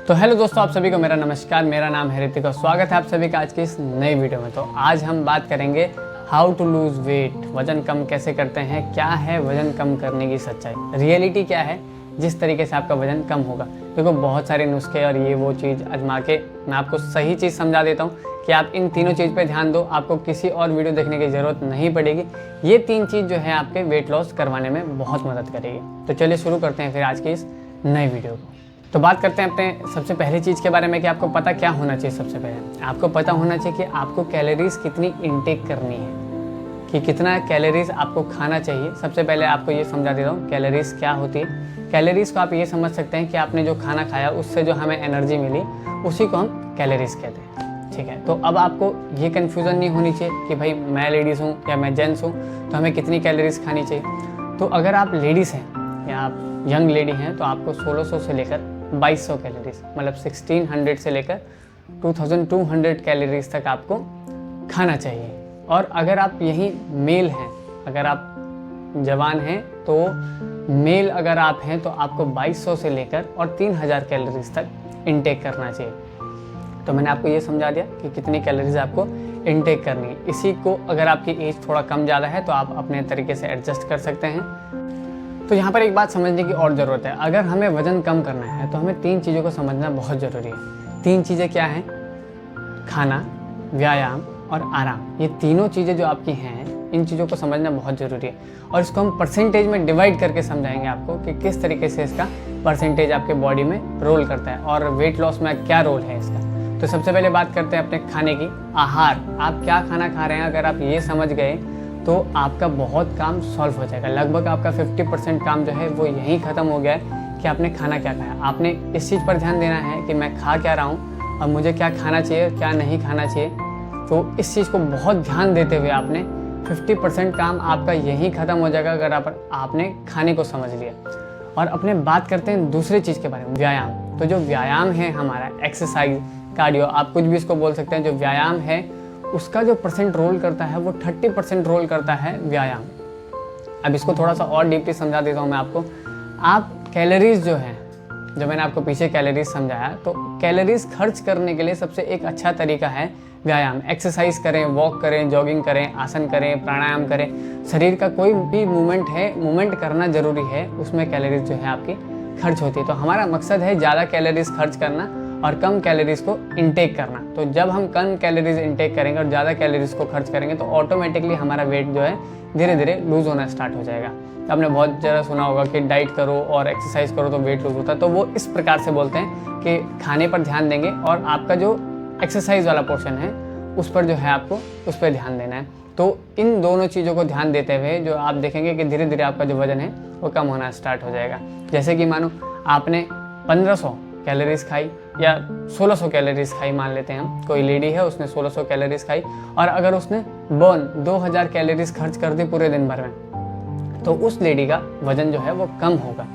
तो हेलो दोस्तों, आप सभी को मेरा नमस्कार। मेरा नाम है ऋतिक और स्वागत है आप सभी का आज की इस नई वीडियो में। तो आज हम बात करेंगे हाउ टू लूज़ वेट, वज़न कम कैसे करते हैं, क्या है वज़न कम करने की सच्चाई, रियलिटी क्या है जिस तरीके से आपका वज़न कम होगा। देखो बहुत सारे नुस्खे और ये वो चीज़ आजमा के मैं आपको सही चीज़ समझा देता हूँ कि आप इन तीनों चीज़ पे ध्यान दो, आपको किसी और वीडियो देखने की ज़रूरत नहीं पड़ेगी। ये तीन चीज़ जो है आपके वेट लॉस करवाने में बहुत मदद करेगी। तो चलिए शुरू करते हैं फिर आज की इस नई वीडियो को। तो बात करते हैं अपने सबसे पहली चीज़ के बारे में कि आपको पता क्या होना चाहिए। सबसे पहले आपको पता होना चाहिए कि आपको कैलोरीज कितनी इनटेक करनी है, कि कितना कैलोरीज आपको खाना चाहिए। सबसे पहले आपको ये समझा देता हूँ कैलोरीज क्या होती है। कैलोरीज को आप ये समझ सकते हैं कि आपने जो खाना खाया उससे जो हमें एनर्जी मिली उसी को हम कैलोरीज कहते हैं, ठीक है। तो अब आपको ये कन्फ्यूज़न नहीं होनी चाहिए कि भाई मैं लेडीज़ हूँ या मैं जेंट्स हूँ तो हमें कितनी कैलोरीज खानी चाहिए। तो अगर आप लेडीज़ हैं या आप यंग लेडी हैं तो आपको 1600 से लेकर 2200 कैलोरीज, मतलब 1600 से लेकर 2200 कैलोरीज तक आपको खाना चाहिए। और अगर आप यही मेल हैं, अगर आप जवान हैं तो मेल अगर आप हैं तो आपको 2200 से लेकर और 3000 कैलोरीज तक इनटेक करना चाहिए। तो मैंने आपको ये समझा दिया कि कितनी कैलोरीज आपको इनटेक करनी है। इसी को अगर आपकी एज थोड़ा कम ज़्यादा है तो आप अपने तरीके से एडजस्ट कर सकते हैं। तो यहाँ पर एक बात समझने की और ज़रूरत है, अगर हमें वज़न कम करना है तो हमें तीन चीज़ों को समझना बहुत ज़रूरी है। तीन चीज़ें क्या हैं? खाना, व्यायाम और आराम। ये तीनों चीज़ें जो आपकी हैं, इन चीज़ों को समझना बहुत ज़रूरी है। और इसको हम परसेंटेज में डिवाइड करके समझाएंगे आपको कि किस तरीके से इसका परसेंटेज आपके बॉडी में रोल करता है और वेट लॉस में क्या रोल है इसका। तो सबसे पहले बात करते हैं अपने खाने की। आहार, आप क्या खाना खा रहे हैं, अगर आप ये समझ गए तो आपका बहुत काम सॉल्व हो जाएगा। लगभग आपका 50% काम जो है वो यहीं ख़त्म हो गया है कि आपने खाना क्या खाया। आपने इस चीज़ पर ध्यान देना है कि मैं खा क्या रहा हूँ और मुझे क्या खाना चाहिए, क्या नहीं खाना चाहिए। तो इस चीज़ को बहुत ध्यान देते हुए आपने 50% काम आपका यहीं ख़त्म हो जाएगा अगर आपने खाने को समझ लिया। और अपने बात करते हैं दूसरी चीज़ के बारे में, व्यायाम। तो जो व्यायाम है हमारा, एक्सरसाइज, कार्डियो, आप कुछ भी इसको बोल सकते हैं, जो व्यायाम है उसका जो परसेंट रोल करता है वो 30% रोल करता है व्यायाम। अब इसको थोड़ा सा और डीपली समझा देता हूँ मैं आपको। आप कैलोरीज जो है, जो मैंने आपको पीछे कैलोरीज समझाया, तो कैलोरीज खर्च करने के लिए सबसे एक अच्छा तरीका है व्यायाम। एक्सरसाइज करें, वॉक करें, जॉगिंग करें, आसन करें, प्राणायाम करें। शरीर का कोई भी मूवमेंट है, मूवमेंट करना ज़रूरी है, उसमें कैलोरीज जो है आपकी खर्च होती है। तो हमारा मकसद है ज़्यादा कैलोरीज खर्च करना और कम कैलोरीज को इनटेक करना। तो जब हम कम कैलोरीज इनटेक करेंगे और ज़्यादा कैलोरीज को खर्च करेंगे तो ऑटोमेटिकली हमारा वेट जो है धीरे धीरे लूज़ होना स्टार्ट हो जाएगा। तो आपने बहुत ज़्यादा सुना होगा कि डाइट करो और एक्सरसाइज करो तो वेट लूज़ होता है। तो वो इस प्रकार से बोलते हैं कि खाने पर ध्यान देंगे और आपका जो एक्सरसाइज वाला पोर्शन है उस पर जो है आपको उस पर ध्यान देना है। तो इन दोनों चीज़ों को ध्यान देते हुए जो आप देखेंगे कि धीरे धीरे आपका जो वज़न है वो कम होना स्टार्ट हो जाएगा। जैसे कि मानो आपने 1500 कैलोरीज खाई या 1600 कैलोरीज खाई, मान लेते हैं हम, कोई लेडी है उसने 1600 कैलोरीज खाई और अगर उसने बर्न 2000 कैलोरीज खर्च कर दी पूरे दिन भर में, तो उस लेडी का वजन जो है वो कम होगा।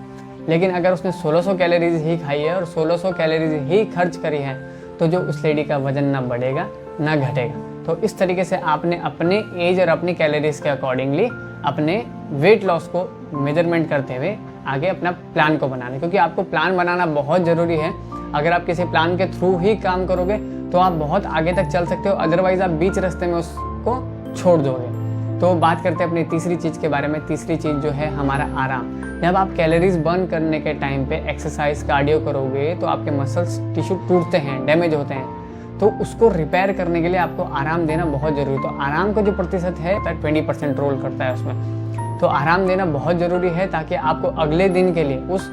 लेकिन अगर उसने 1600 कैलोरीज ही खाई है और 1600 कैलोरीज ही खर्च करी है तो जो उस लेडी का वजन ना बढ़ेगा ना घटेगा। तो इस तरीके से आपने अपने एज और अपनी कैलोरीज के अकॉर्डिंगली अपने वेट लॉस को मेजरमेंट करते हुए आगे अपना प्लान को बनाना, क्योंकि आपको प्लान बनाना बहुत ज़रूरी है। अगर आप किसी प्लान के थ्रू ही काम करोगे तो आप बहुत आगे तक चल सकते हो, अदरवाइज आप बीच रास्ते में उसको छोड़ दोगे। तो बात करते हैं अपनी तीसरी चीज़ के बारे में। तीसरी चीज़ जो है हमारा आराम। जब आप कैलोरीज बर्न करने के टाइम पे एक्सरसाइज, कार्डियो करोगे तो आपके मसल्स, टिश्यू टूटते हैं, डैमेज होते हैं, तो उसको रिपेयर करने के लिए आपको आराम देना बहुत ज़रूरी है। तो आराम का जो प्रतिशत है 20% रोल करता है उसमें। तो आराम देना बहुत ज़रूरी है ताकि आपको अगले दिन के लिए उस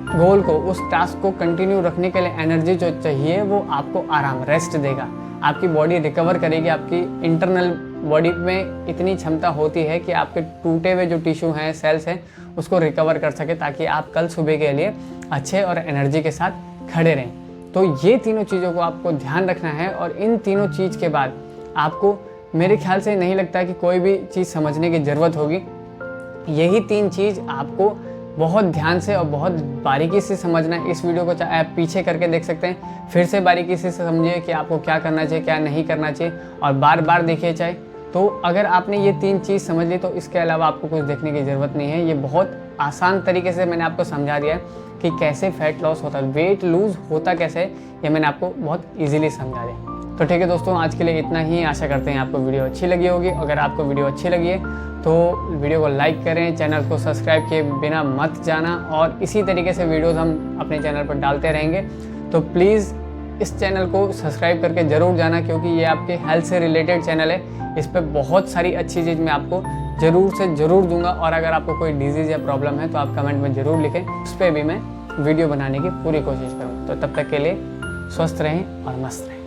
गोल को, उस टास्क को कंटिन्यू रखने के लिए एनर्जी जो चाहिए वो आपको आराम, रेस्ट देगा। आपकी बॉडी रिकवर करेगी। आपकी इंटरनल बॉडी में इतनी क्षमता होती है कि आपके टूटे हुए जो टिश्यू हैं, सेल्स हैं, उसको रिकवर कर सके ताकि आप कल सुबह के लिए अच्छे और एनर्जी के साथ खड़े रहें। तो ये तीनों चीज़ों को आपको ध्यान रखना है और इन तीनों चीज़ के बाद आपको, मेरे ख्याल से नहीं लगता कि कोई भी चीज़ समझने की ज़रूरत होगी। यही तीन चीज़ आपको बहुत ध्यान से और बहुत बारीकी से समझना है। इस वीडियो को चाहे आप पीछे करके देख सकते हैं, फिर से बारीकी से समझिए कि आपको क्या करना चाहिए, क्या नहीं करना चाहिए, और बार बार देखिए चाहे तो अगर आपने ये 3 चीज़ समझ ली तो इसके अलावा आपको कुछ देखने की ज़रूरत नहीं है। ये बहुत आसान तरीके से मैंने आपको समझा दिया है कि कैसे फैट लॉस होता है, वेट लूज़ होता कैसे है, ये मैंने आपको बहुत ईजिली समझा दिया। तो ठीक है दोस्तों, आज के लिए इतना ही। आशा करते हैं आपको वीडियो अच्छी लगी होगी। अगर आपको वीडियो अच्छी लगी है तो वीडियो को लाइक करें, चैनल को सब्सक्राइब किए बिना मत जाना, और इसी तरीके से वीडियोज़ हम अपने चैनल पर डालते रहेंगे। तो प्लीज़ इस चैनल को सब्सक्राइब करके ज़रूर जाना, क्योंकि ये आपके हेल्थ से रिलेटेड चैनल है। इस पर बहुत सारी अच्छी चीज़ मैं आपको ज़रूर से ज़रूर दूंगा, और अगर आपको कोई डिजीज़ या प्रॉब्लम है तो आप कमेंट में ज़रूर लिखें, उस पर भी मैं वीडियो बनाने की पूरी कोशिश करूँ। तो तब तक के लिए स्वस्थ रहें और मस्त रहें।